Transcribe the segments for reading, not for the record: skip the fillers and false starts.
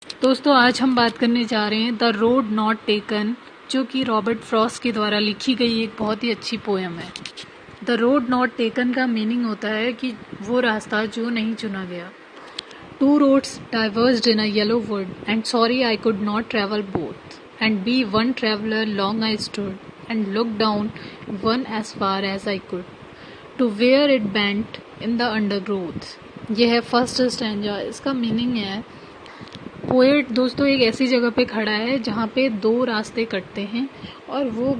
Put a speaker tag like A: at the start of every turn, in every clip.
A: दोस्तों आज हम बात करने जा रहे हैं द रोड नॉट टेकन, जो कि रॉबर्ट फ्रॉस्ट के द्वारा लिखी गई एक बहुत ही अच्छी पोयम है। द रोड नॉट टेकन का मीनिंग होता है कि वो रास्ता जो नहीं चुना गया। Two roads diverged in a yellow wood and sorry I could not travel both and be one traveller long I stood and look down one as far as I could to where it bent in the undergrowth. यह है first stanza. इसका meaning है, poet दोस्तों एक ऐसी जगह पे खड़ा है जहाँ पे दो रास्ते कटते हैं और वो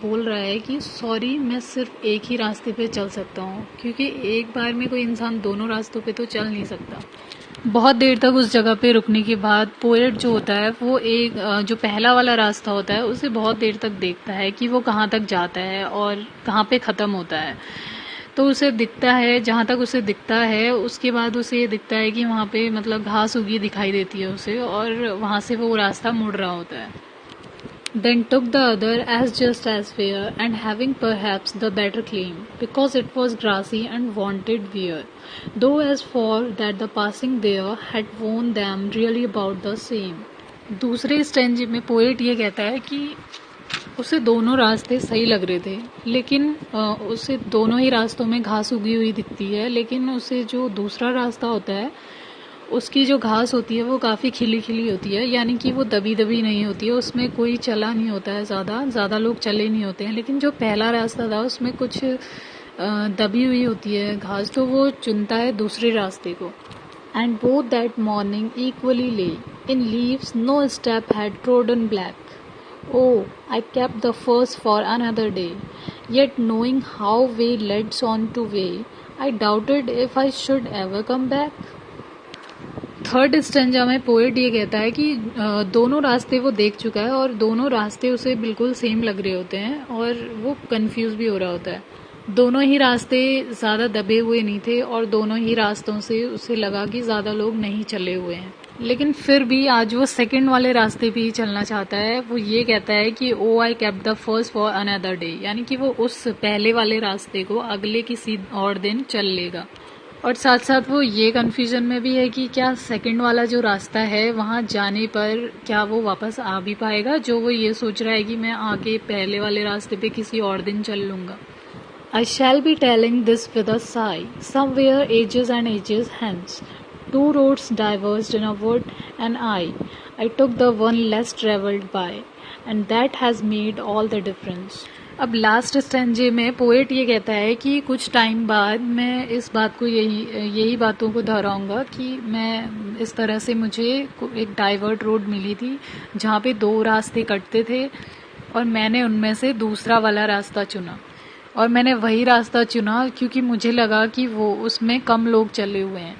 A: बोल रहा है कि सॉरी मैं सिर्फ एक ही रास्ते पे चल सकता हूँ, क्योंकि एक बार में कोई इंसान दोनों रास्तों पे तो चल नहीं सकता। बहुत देर तक उस जगह पे रुकने के बाद पोएट जो होता है वो एक जो पहला वाला रास्ता होता है उसे बहुत देर तक देखता है कि वो कहाँ तक जाता है और कहाँ पे ख़त्म होता है। तो उसे दिखता है, जहाँ तक उसे दिखता है उसके बाद उसे ये दिखता है कि वहाँ पे मतलब घास उगी दिखाई देती है उसे, और वहाँ से वो रास्ता मुड़ रहा होता है। Then took the other as just as fair and having perhaps the better claim, because it was grassy and wanted wear, though as for that the passing there had worn them really about the same। दूसरे Strange में poet ये कहता है कि उसे दोनों रास्ते सही लग रहे थे, लेकिन उसे दोनों ही रास्तों में घास उगी हुई दिखती है, लेकिन उसे जो दूसरा रास्ता होता है उसकी जो घास होती है वो काफ़ी खिली खिली होती है, यानी कि वो दबी दबी नहीं होती है, उसमें कोई चला नहीं होता है, ज़्यादा लोग चले नहीं होते हैं। लेकिन जो पहला रास्ता था उसमें कुछ दबी हुई होती है घास, तो वो चुनता है दूसरे रास्ते को। And both that morning equally lay in leaves no step had trodden black. Oh, I kept the first for another day, yet knowing how way leads on to way, I doubted if I should ever come back। Third stanza में poet ये कहता है कि दोनों रास्ते वो देख चुका है और दोनों रास्ते उसे बिल्कुल सेम लग रहे होते हैं और वो कंफ्यूज भी हो रहा होता है। दोनों ही रास्ते ज़्यादा दबे हुए नहीं थे और दोनों ही रास्तों से उसे लगा कि ज़्यादा लोग नहीं चले हुए हैं, लेकिन फिर भी आज वो सेकंड वाले रास्ते पे ही चलना चाहता है। वो ये कहता है कि oh I kept the first for another day, यानी कि वो उस पहले वाले रास्ते को अगले किसी और दिन चल लेगा। और साथ साथ वो ये कन्फ्यूजन में भी है कि क्या सेकंड वाला जो रास्ता है वहाँ जाने पर क्या वो वापस आ भी पाएगा, जो वो ये सोच रहा है कि मैं आगे पहले वाले रास्ते पे किसी और दिन चल लूँगा। I shall be telling this with a sigh, somewhere ages and ages hence. Two roads diverged in a wood, and I took the one less travelled by, and that has made all the difference। अब last स्टेंजे में poet ये कहता है कि कुछ time बाद मैं इस बात को यही बातों को दोहराऊंगा कि मैं इस तरह से मुझे एक डाइवर्ट रोड मिली थी जहाँ पे दो रास्ते कटते थे और मैंने उनमें से दूसरा वाला रास्ता चुना, और मैंने वही रास्ता चुना क्योंकि मुझे लगा कि वो उसमें कम लोग चले हुए हैं।